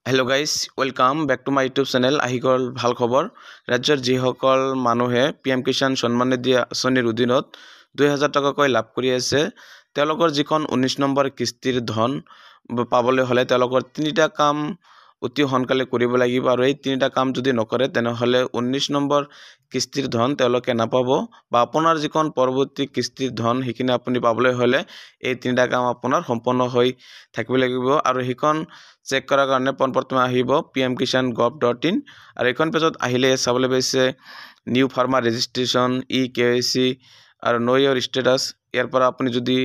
Hello' guys welcome back to my YouTube channel আহি গ'ল ভাল খবৰ ৰাজ্যৰ যিসকল মানুহে PM কিষাণ সন্মান নিধি আঁচনিৰ অধীনত 2000 টকাকৈ লাভ কৰি আছে তেওঁলোকৰ যিখন 19 নম্বৰ কিস্তিৰ ধন পাবলৈ হ'লে তেওঁলোকৰ তিনিটা কাম অতি সোনকালে কৰিব লাগিব আৰু এই তিনিটা কাম যদি নকৰে তেনেহ'লে 19 নম্বৰ কিস্তিৰ ধন তেওঁলোকে নাপাব বা আপোনাৰ যিখন পৰৱৰ্তী কিস্তিৰ ধন সেইখিনি আপুনি পাবলৈ হ'লে এই তিনিটা কাম আপোনাৰ সম্পূৰ্ণ হৈ থাকিব লাগিব আৰু সেইখন চেক কৰাৰ কাৰণে পোনপ্ৰথমে আহিব pmkishan.gov.in আৰু এইখন পেজত আহিলে চাবলৈ পাইছে নিউ ফাৰ্মাৰ ৰেজিষ্ট্ৰেশ্যন KYC আৰু নো ইয়ৰ ষ্টেটাছ ইয়াৰ পৰা আপুনি যদি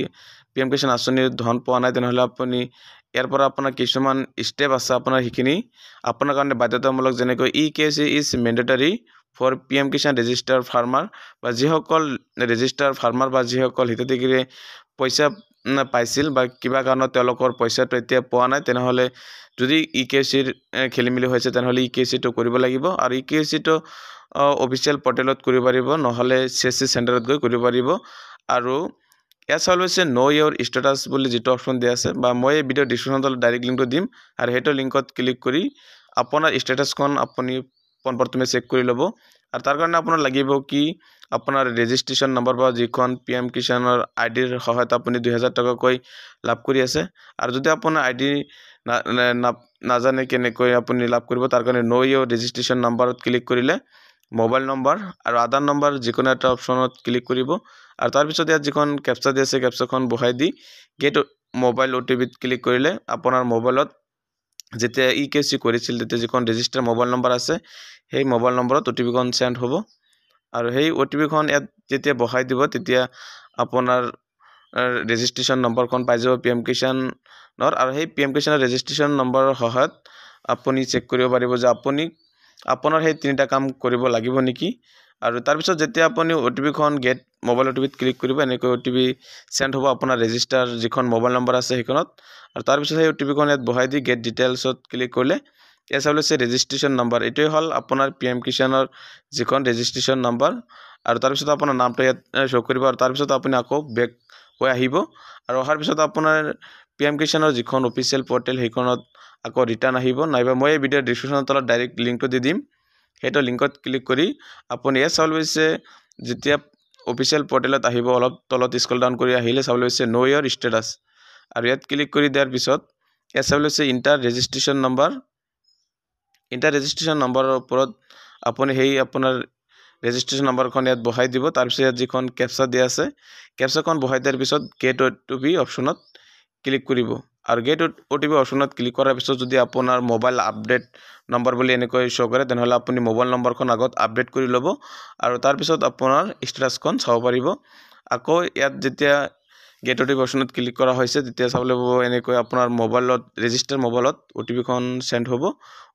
PM কিষাণ আঁচনিৰ ধন পোৱা নাই তেনেহ'লে আপুনি ইয়াৰ পৰা আপোনাৰ কিছুমান ষ্টেপ আছে আপোনাৰ সেইখিনি আপোনাৰ কাৰণে বাধ্যতামূলক যেনেকৈ KYC is mandatory for PM Kisan registered farmer বা যিসকল ৰেজিষ্টাৰ্ড ফাৰ্মাৰ বা যিসকল হিতাধিকাৰীয়ে পইচা পাইছিল বা কিবা কাৰণত তেওঁলোকৰ পইচাটো এতিয়া পোৱা নাই তেনেহ'লে যদি KYCৰ খেলিমেলি হৈছে তেনেহ'লে KYCটো কৰিব লাগিব আৰু KYCটো অফিচিয়েল পৰ্টেলত কৰিব পাৰিব নহ'লে CSC চেণ্টাৰত গৈ কৰিব পাৰিব আৰু ইয়াত চাবলৈ হৈছে নো ইয়ৰ ষ্টেটাছ বুলি যিটো অপশ্যন দিয়া আছে বা মই এই ভিডিঅ' ডিছক্ৰিপশ্যনত ডাইৰেক্ট লিংকটো দিম আৰু সেইটো লিংকত ক্লিক কৰি আপোনাৰ ষ্টেটাছখন আপুনি পোনপ্ৰথমে চেক কৰি ল'ব আৰু তাৰ কাৰণে আপোনাৰ লাগিব কি আপোনাৰ ৰেজিষ্ট্ৰেশ্যন নম্বৰ বা যিখন PM কিষাণৰ আইডিৰ সহায়ত আপুনি 2000 টকাকৈ লাভ কৰি আছে আৰু যদি আপোনাৰ আইডি নাজানে কেনেকৈ আপুনি লাভ কৰিব তাৰ কাৰণে নো ইয়ৰ ৰেজিষ্ট্ৰেশ্যন নম্বৰত ক্লিক কৰিলে মোবাইল নম্বৰ আৰু আধাৰ নম্বৰ যিকোনো এটা অপশ্যনত ক্লিক কৰিব আৰু তাৰপিছত ইয়াত যিখন কেপচা দি আছে কেপচাখন বহাই দি গেট মোবাইল OTPত ক্লিক কৰিলে আপোনাৰ মোবাইলত যেতিয়া KYC কৰিছিল তেতিয়া যিখন ৰেজিষ্টাৰ মোবাইল নম্বৰ আছে সেই মোবাইল নম্বৰত OTPখন সেন্ড হ'ব আৰু সেই OTPখন ইয়াত যেতিয়া বহাই দিব তেতিয়া আপোনাৰ ৰেজিষ্ট্ৰেশ্যন নম্বৰখন পাই যাব PM কিষাণৰ আৰু সেই PM কিষাণৰ ৰেজিষ্ট্ৰেশ্যন নম্বৰৰ সহায়ত আপুনি চেক কৰিব পাৰিব যে আপুনি আপোনাৰ সেই তিনিটা কাম কৰিব লাগিব নেকি আৰু তাৰপিছত যেতিয়া আপুনি OTPখন গেট মোবাইল OTPত ক্লিক কৰিব এনেকৈ OTP সেন্ড হ'ব আপোনাৰ ৰেজিষ্টাৰ যিখন মোবাইল নম্বৰ আছে সেইখনত আৰু তাৰপিছত সেই OTPখন ইয়াত বহাই দি গেট ডিটেইলছত ক্লিক কৰিলে ইয়াত চাবলৈ আছে ৰেজিষ্ট্ৰেশ্যন নম্বৰ এইটোৱে হ'ল আপোনাৰ PM কিষাণৰ যিখন ৰেজিষ্ট্ৰেশ্যন নম্বৰ আৰু তাৰপিছত আপোনাৰ নামটো ইয়াত শ্ব' কৰিব আৰু তাৰপিছত আপুনি আকৌ বেক হৈ আহিব আৰু অহাৰ পিছত আপোনাৰ PM কিষাণৰ যিখন অফিচিয়েল পৰ্টেল সেইখনত আকৌ ৰিটাৰ্ণ আহিব নাইবা মই এই ভিডিঅ'ৰ ডিছক্ৰিপশ্যনৰ তলত ডাইৰেক্ট লিংকটো দি দিম সেইটো লিংকত ক্লিক কৰি আপুনি ইয়াত চাবলৈ পাইছে যেতিয়া অফিচিয়েল পৰ্টেলত আহিব অলপ তলত স্ক্ৰল ডাউন কৰি আহিলে চাবলৈ পাইছে নো ইয়ৰ ষ্টেটাছ আৰু ইয়াত ক্লিক কৰি দিয়াৰ পিছত ইয়াত চাবলৈ পাইছে ইণ্টাৰ ৰেজিষ্ট্ৰেশ্যন নম্বৰৰ ওপৰত আপুনি সেই আপোনাৰ ৰেজিষ্ট্ৰেশ্যন নম্বৰখন ইয়াত বহাই দিব তাৰপিছত ইয়াত যিখন কেপচা দিয়া আছে কেপচাখন বহাই দিয়াৰ পিছত গেট OTP অপশ্যনত ক্লিক কৰিব আৰু গেট OTP অপশ্যনত ক্লিক কৰাৰ পিছত যদি আপোনাৰ মোবাইল আপডেট নম্বৰ বুলি এনেকৈ শ্ব' কৰে তেনেহ'লে আপুনি মোবাইল নম্বৰখন আগত আপডেট কৰি ল'ব আৰু তাৰপিছত আপোনাৰ ষ্টেটাছখন চাব পাৰিব আকৌ ইয়াত যেতিয়া গেট OTP অপশ্যনত ক্লিক কৰা হৈছে তেতিয়া চাবলৈ পাব এনেকৈ আপোনাৰ মোবাইলত ৰেজিষ্টাৰ মোবাইলত OTPখন সেন্ড হ'ব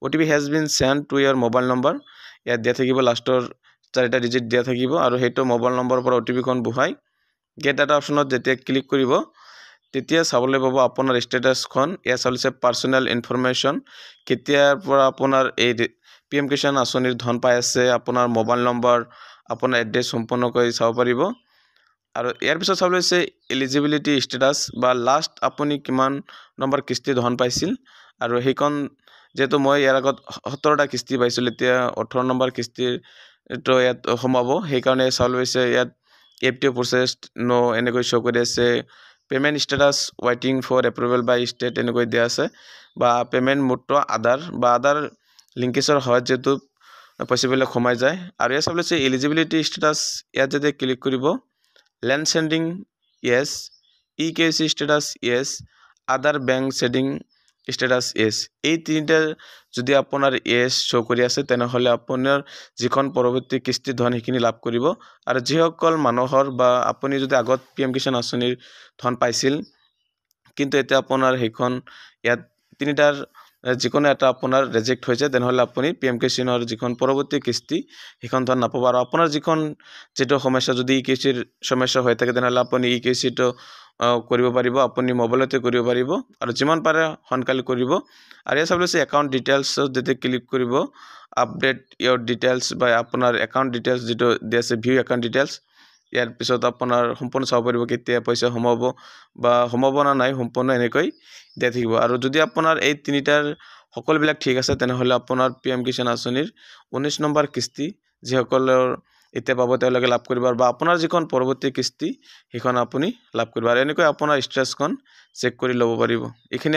OTP has been send to your mobile number ইয়াত দিয়া থাকিব লাষ্টৰ 4টা ডিজিট দিয়া থাকিব আৰু সেইটো মোবাইল নম্বৰৰ পৰা OTPখন বহাই গেট ডাটা অপশ্যনত যেতিয়া ক্লিক কৰিব তেতিয়া চাবলৈ পাব আপোনাৰ ষ্টেটাছখন ইয়াত চাবলৈ পাৰ্চনেল ইনফৰমেশ্যন কেতিয়াৰ পৰা আপোনাৰ এই PM কিষাণ আঁচনিৰ ধন পাই আছে আপোনাৰ মোবাইল নম্বৰ আপোনাৰ এড্ৰেছ সম্পূৰ্ণকৈ চাব পাৰিব আৰু ইয়াৰ পিছত চাবলৈ আছে এলিজিবিলিটি ষ্টেটাছ বা লাষ্ট আপুনি কিমান নম্বৰ কিস্তি ধন পাইছিল আৰু সেইখন যেহেতু মই ইয়াৰ আগত 17টা কিস্তি পাইছিল এতিয়া 18 নম্বৰ কিস্তিৰ তো ইয়াত সোমাব সেইকাৰণে চাবলৈ আছে ইয়াত FTO প্ৰচেছড নো এনেকৈ শ্ব' কৰি আছে পেমেণ্ট ষ্টেটাছ ৱেইটিং ফৰ এপ্ৰুভেল বাই ষ্টেট এনেকৈ দিয়া আছে বা পেমেণ্ট মোডটো আধাৰ লিংকেজৰ সহায়ত যেহেতু পইচাবিলাক সোমাই যায় আৰু ইয়াত চাবলৈ আছে এলিজিবিলিটি ষ্টেটাছ ইয়াত যেতিয়া ক্লিক কৰিব লেণ্ড চেণ্ডিং য়েছ KYC ষ্টেটাছ য়েছ আদাৰ বেংক চেডিং ষ্টেটাছ য়েছ এই তিনিটা যদি আপোনাৰ য়েছ শ্ব' কৰি আছে তেনেহ'লে আপোনাৰ যিখন পৰৱৰ্তী কিস্তি ধন সেইখিনি লাভ কৰিব আৰু যিসকল মানুহৰ বা আপুনি যদি আগত PM কিষাণ আঁচনিৰ ধন পাইছিল কিন্তু এতিয়া আপোনাৰ সেইখন ইয়াত তিনিটাৰ যিকোনো এটা আপোনাৰ ৰিজেক্ট হৈছে তেনেহ'লে আপুনি PM কিষাণৰ যিখন পৰৱৰ্তী কিস্তি সেইখন ধন নাপাব আৰু আপোনাৰ যিটো সমস্যা যদি KYCৰ সমস্যা হৈ থাকে তেনেহ'লে আপুনি KYCটো কৰিব পাৰিব আপুনি মোবাইলতে কৰিব পাৰিব আৰু যিমান পাৰে সোনকালে কৰিব আৰু ইয়াত চাবলৈ আছে একাউণ্ট ডিটেইলছত যেতিয়া ক্লিক কৰিব আপডেট ইয়ৰ ডিটেইলছ বা আপোনাৰ একাউণ্ট ডিটেইলছ যিটো দিয়া আছে ভিউ একাউণ্ট ডিটেইলছ ইয়াৰ পিছত আপোনাৰ সম্পূৰ্ণ চাব পাৰিব কেতিয়া পইচা সোমাব বা সোমাব না নাই সম্পূৰ্ণ এনেকৈ দিয়া থাকিব আৰু যদি আপোনাৰ এই তিনিটাৰ সকলোবিলাক ঠিক আছে তেনেহ'লে আপোনাৰ PM কিষাণ আঁচনিৰ 19 নম্বৰ কিস্তি যিসকলৰ এতিয়া পাব তেওঁলোকে লাভ কৰিব বা আপোনাৰ যিখন পৰৱৰ্তী কিস্তি সেইখন আপুনি লাভ কৰিব আৰু এনেকৈ আপোনাৰ ষ্টেটাছখন চেক কৰি ল'ব পাৰিব। এইখিনি